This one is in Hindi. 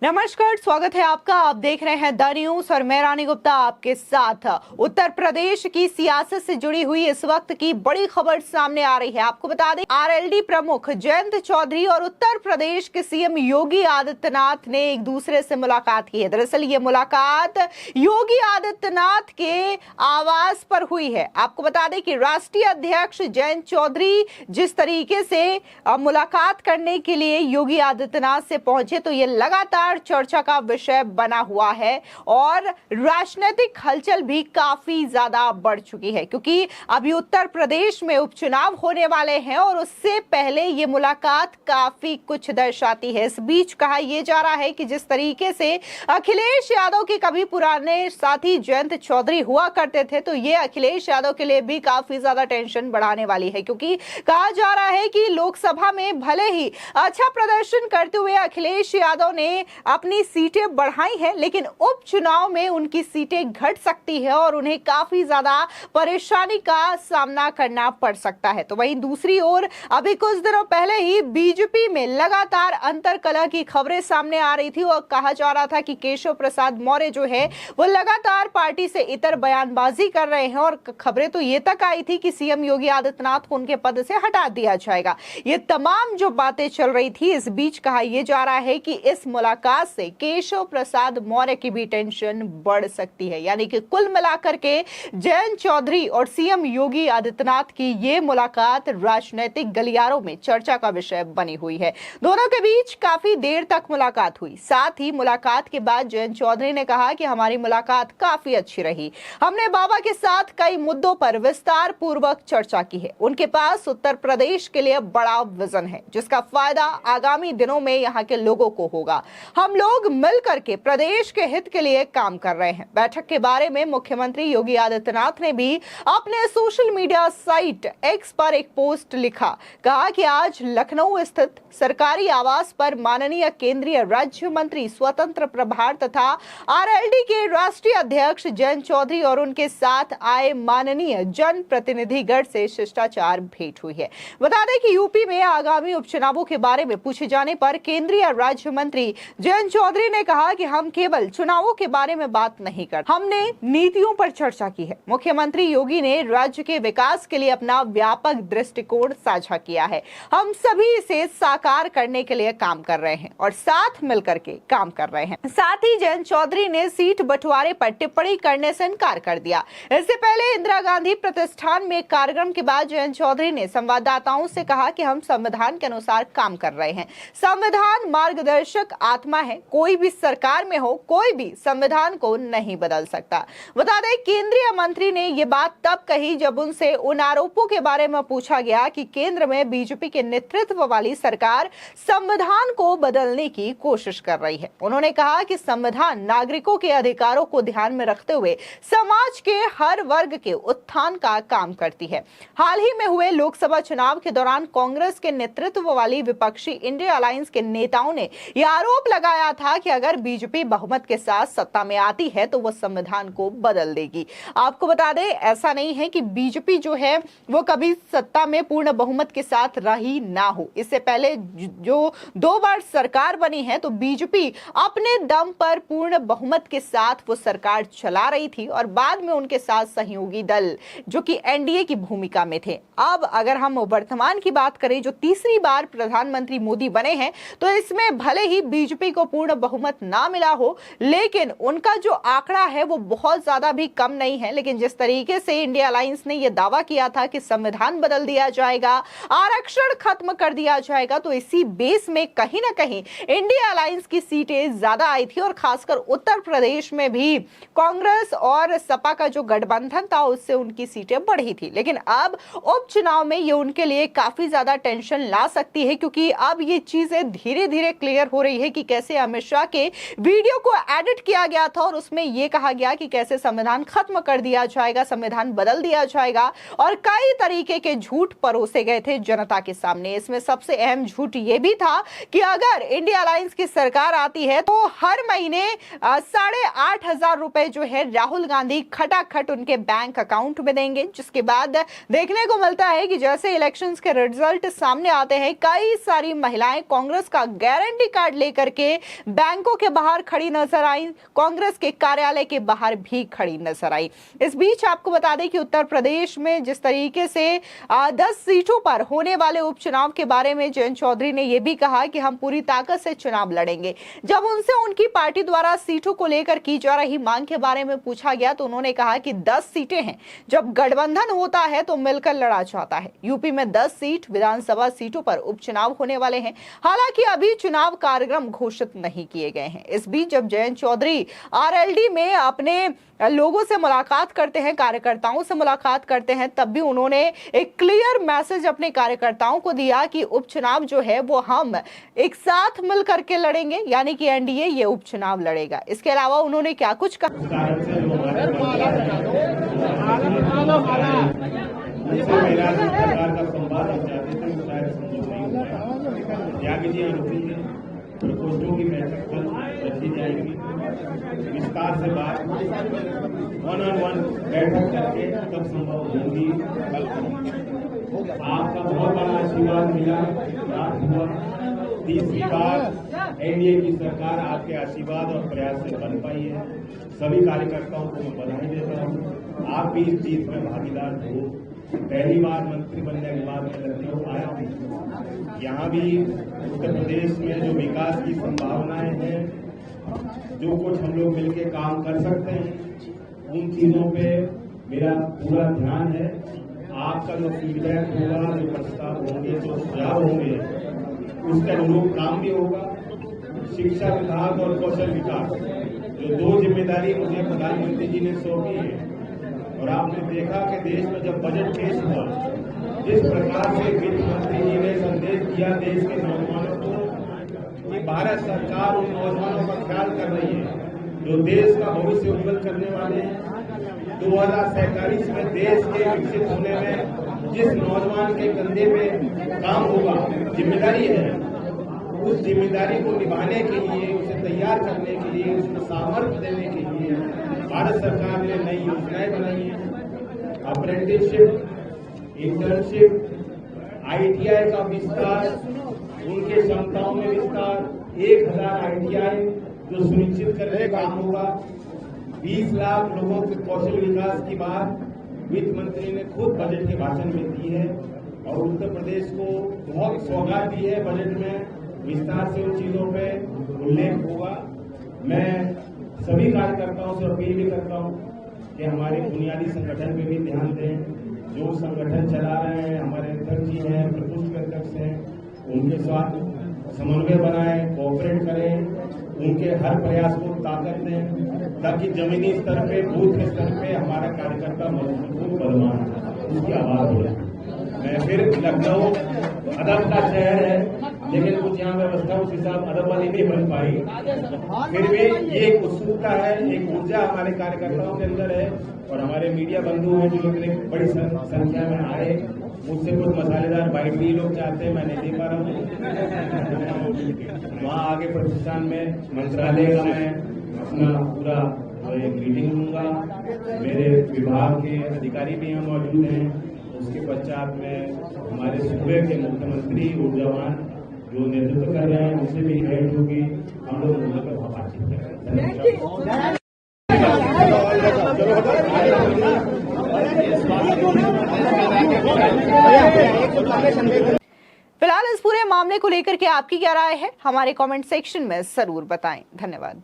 नमस्कार, स्वागत है आपका। आप देख रहे हैं द न्यूज और मैं रानी गुप्ता आपके साथ। उत्तर प्रदेश की सियासत से जुड़ी हुई इस वक्त की बड़ी खबर सामने आ रही है। आपको बता दें, आरएलडी प्रमुख जयंत चौधरी और उत्तर प्रदेश के सीएम योगी आदित्यनाथ ने एक दूसरे से मुलाकात की है। दरअसल ये मुलाकात योगी आदित्यनाथ के आवास पर हुई है। आपको बता दें कि राष्ट्रीय अध्यक्ष जयंत चौधरी जिस तरीके से मुलाकात करने के लिए योगी आदित्यनाथ से पहुंचे, तो ये लगातार चर्चा का विषय बना हुआ है और राजनीतिक हलचल भी काफी ज्यादा बढ़ चुकी है, क्योंकि अभी उत्तर प्रदेश में उपचुनाव होने वाले हैं और उससे पहले ये मुलाकात काफी कुछ दर्शाती है। इस बीच कहा यह जा रहा है कि जिस तरीके से अखिलेश यादव के कभी पुराने साथी जयंत चौधरी हुआ करते थे, तो ये अखिलेश यादव के लिए भी काफी ज्यादा टेंशन बढ़ाने वाली है, क्योंकि कहा जा रहा है कि लोकसभा में भले ही अच्छा प्रदर्शन करते हुए अखिलेश यादव ने अपनी सीटें बढ़ाई है, लेकिन उपचुनाव में उनकी सीटें घट सकती है और उन्हें काफी ज्यादा परेशानी का सामना करना पड़ सकता है। तो वहीं दूसरी ओर अभी कुछ दिनों पहले ही बीजेपी में लगातार अंतर्कलह की खबरें सामने आ रही थी और कहा जा रहा था कि केशव प्रसाद मौर्य जो है वो लगातार पार्टी से इतर बयानबाजी कर रहे हैं और खबरें तो ये तक आई थी कि सीएम योगी आदित्यनाथ को उनके पद से हटा दिया जाएगा। ये तमाम जो बातें चल रही थी, इस बीच कहा यह जा रहा है कि इस मुलाकात से केशव प्रसाद मौर्य की भी टेंशन बढ़ सकती है। यानी कि कुल मिलाकर के जयंत चौधरी और सीएम योगी आदित्यनाथ की ये मुलाकात राजनीतिक गलियारों में चर्चा का विषय बनी हुई है। दोनों के बीच काफी देर तक मुलाकात हुई। साथ ही मुलाकात के बाद जयंत चौधरी ने कहा कि हमारी मुलाकात काफी अच्छी रही। हमने बाबा के साथ कई मुद्दों पर विस्तार पूर्वक चर्चा की है। उनके पास उत्तर प्रदेश के लिए बड़ा विजन है, जिसका फायदा आगामी दिनों में यहाँ के लोगों को होगा। हम लोग मिलकर के प्रदेश के हित के लिए काम कर रहे हैं। बैठक के बारे में मुख्यमंत्री योगी आदित्यनाथ ने भी अपने सोशल मीडिया साइट एक्स पर एक पोस्ट लिखा। कहा कि आज लखनऊ स्थित सरकारी आवास पर माननीय केंद्रीय राज्य मंत्री स्वतंत्र प्रभार तथा आरएलडी के राष्ट्रीय अध्यक्ष जयंत चौधरी और उनके साथ आए माननीय जन प्रतिनिधिगण से शिष्टाचार भेंट हुई है। बता दें कि यूपी में आगामी उपचुनावों के बारे में पूछे जाने पर केंद्रीय राज्य मंत्री जयंत चौधरी ने कहा कि हम केवल चुनावों के बारे में बात नहीं करते, हमने नीतियों पर चर्चा की है। मुख्यमंत्री योगी ने राज्य के विकास के लिए अपना व्यापक दृष्टिकोण साझा किया है। हम सभी इसे साकार करने के लिए काम कर रहे हैं और साथ मिलकर के काम कर रहे हैं। साथ ही जयंत चौधरी ने सीट बंटवारे पर टिप्पणी करने से इनकार कर दिया। इससे पहले इंदिरा गांधी प्रतिष्ठान में कार्यक्रम के बाद जयंत चौधरी ने संवाददाताओं से कहा कि हम संविधान के अनुसार काम कर रहे हैं। संविधान मार्गदर्शक आत्मा है। कोई भी सरकार में हो, कोई भी संविधान को नहीं बदल सकता। बता दें, केंद्रीय मंत्री ने यह बात तब कही जब उनसे उन आरोपों के बारे में पूछा गया कि केंद्र में बीजेपी के नेतृत्व वाली सरकार संविधान को बदलने की कोशिश कर रही है। उन्होंने कहा कि संविधान नागरिकों के अधिकारों को ध्यान में रखते हुए समाज के हर वर्ग के उत्थान का काम करती है। हाल ही में हुए लोकसभा चुनाव के दौरान कांग्रेस के नेतृत्व वाली विपक्षी इंडिया अलायंस के नेताओं ने यह आरोप लगाया था कि अगर बीजेपी बहुमत के साथ सत्ता में आती है तो वो संविधान को बदल देगी। आपको बता दें, ऐसा नहीं है कि बीजेपी जो है वो कभी सत्ता में पूर्ण बहुमत के साथ रही ना हो। इससे पहले जो 2 बार सरकार बनी है, तो बीजेपी अपने दम पर पूर्ण बहुमत के साथ वो सरकार चला रही थी और बाद में उनके साथ सहयोगी दल जो कि एनडीए की भूमिका में थे। अब अगर हम वर्तमान की बात करें, जो तीसरी बार प्रधानमंत्री मोदी बने हैं, तो इसमें भले ही बीजेपी को पूर्ण बहुमत ना मिला हो, लेकिन उनका जो आंकड़ा है वो बहुत ज्यादा भी कम नहीं है। लेकिन जिस तरीके से इंडिया अलायंस ने यह दावा किया था कि संविधान बदल दिया जाएगा, आरक्षण खत्म कर दिया जाएगा, तो इसी बेस में कहीं ना कहीं इंडिया अलायंस की सीटें ज्यादा आई थी और खासकर उत्तर प्रदेश में भी कांग्रेस और सपा का जो गठबंधन था उससे उनकी सीटें बढ़ी थी। लेकिन अब उपचुनाव में ये उनके लिए काफी ज्यादा टेंशन ला सकती है, क्योंकि अब ये चीजें धीरे धीरे क्लियर हो रही है कि कैसे अमित शाह के वीडियो को एडिट किया गया था और उसमें यह कहा गया कि कैसे संविधान खत्म कर दिया जाएगा, संविधान बदल दिया जाएगा और कई तरीके के झूठ परोसे गए थे जनता के सामने। इसमें सबसे अहम झूठ यह भी था कि अगर इंडिया अलायंस की सरकार आती है तो हर महीने 8,500 रुपए जो है राहुल गांधी खटाखट उनके बैंक अकाउंट में देंगे। जिसके बाद देखने को मिलता है कि जैसे इलेक्शंस के रिजल्ट सामने आते हैं, कई सारी महिलाएं कांग्रेस का गारंटी कार्ड लेकर के बैंकों के बाहर खड़ी नजर आई, कांग्रेस के कार्यालय के बाहर भी खड़ी नजर आई। इस बीच आपको बता दें कि उत्तर प्रदेश में जिस तरीके से 10 सीटों पर होने वाले उपचुनाव के बारे में जयंत चौधरी ने यह भी कहा कि हम पूरी ताकत से चुनाव लड़ेंगे। जब उनसे उनकी पार्टी द्वारा सीटों को लेकर की जा रही मांग के बारे में पूछा गया तो उन्होंने कहा कि 10 सीटें हैं, जब गठबंधन होता है तो मिलकर लड़ा जाता है। यूपी में 10 सीट विधानसभा सीटों पर उपचुनाव होने वाले हैं, हालांकि अभी चुनाव कार्यक्रम घोषित नहीं किए गए हैं। इस बीच जब जयंत चौधरी आरएलडी में अपने लोगों से मुलाकात करते हैं, कार्यकर्ताओं से मुलाकात करते हैं, तब भी उन्होंने एक क्लियर मैसेज अपने कार्यकर्ताओं को दिया कि उपचुनाव जो है वो हम एक साथ मिल करके लड़ेंगे, यानी कि एनडीए ये उपचुनाव लड़ेगा। इसके अलावा उन्होंने क्या कुछ कहा। विस्तार से बात वन-on-one बैठक करके तब संभव होगी। आपका बहुत बड़ा आशीर्वाद मिला, रात हुआ 30वीं बार एनडीए की सरकार आपके आशीर्वाद और प्रयास से बन पाई है। सभी कार्यकर्ताओं को मैं बधाई देता हूँ। आप भी इस जीत में भागीदार हो। पहली बार मंत्री बनने के बाद मैं लखनऊ आया हूँ। यहाँ भी उत्तर प्रदेश में जो विकास की संभावनाएं हैं, जो कुछ हम लोग मिलकर काम कर सकते हैं, उन चीजों पे मेरा पूरा ध्यान है। आपका जो फीडबैक होगा, जो प्रस्ताव होंगे, जो सुझाव होंगे, उसके अनुरूप काम भी होगा। शिक्षा विभाग और कौशल विकास, जो 2 जिम्मेदारी मुझे प्रधानमंत्री जी ने सौंपी है, और आपने देखा कि देश में जब बजट पेश हुआ, जिस प्रकार से वित्त मंत्री जी ने संदेश दिया देश के नौजवानों को कि भारत सरकार उन नौजवानों का ख्याल कर रही है जो देश का भविष्य उज्जवल करने वाले हैं। 2047 में देश के विकसित होने में जिस नौजवान के कंधे में काम होगा, जिम्मेदारी है, उस जिम्मेदारी को निभाने के लिए, उसे तैयार करने के लिए, उसको सामर्थ्य देने के लिए भारत सरकार ने नई योजनाएं बनाई हैं। अप्रेंटिसशिप, इंटर्नशिप, आईटीआई का विस्तार, उनके क्षमताओं में विस्तार, 1000 आईटीआई जो सुनिश्चित करने का काम होगा। 20 लाख लोगों के कौशल विकास की बात वित्त मंत्री ने खुद बजट के भाषण में दी है, और उत्तर प्रदेश को बहुत सौगात दी है। बजट में विस्तार से उन चीजों पे उल्लेख होगा। मैं सभी कार्यकर्ताओं से अपील भी करता हूं कि हमारे बुनियादी संगठन पे भी ध्यान दें। जो संगठन चला रहे हैं, हमारे अध्यक्ष जी हैं, प्रकोष्ठ अध्यक्ष हैं, उनके साथ समन्वय बनाएं, कोऑपरेट करें, उनके हर प्रयास को ताकत दें, ताकि जमीनी स्तर पे, बूथ के स्तर पे हमारा कार्यकर्ता मजबूत बलवान उसकी आवाज हो। मैं फिर लखनऊ अदब का शहर है, लेकिन कुछ यहाँ व्यवस्था उस हिसाब अदब वाली नहीं बन पाई। फिर भी ये एक उत्सुकता है, एक ऊर्जा हमारे कार्यकर्ताओं के अंदर है, और हमारे मीडिया बंधु हैं जो लोग बड़ी संख्या में आए। मुझसे कुछ मसालेदार बाइट भी लोग चाहते हैं, मैं नहीं दे पा रहा हूँ। वहाँ आगे प्रतिष्ठान में मंत्रालय का मैं अपना पूरा एक मीटिंग लूंगा। मेरे विभाग के अधिकारी भी यहाँ मौजूद हैं। उसके पश्चात में हमारे सूबे के मुख्यमंत्री ऊर्जावान जो नेतृत्व कर रहे हैं, उनसे भी भेंट होगी। हम लोग मिलकर बातचीत करेंगे। फिलहाल इस पूरे मामले को लेकर के आपकी क्या राय है, हमारे कमेंट सेक्शन में जरूर बताएं। धन्यवाद।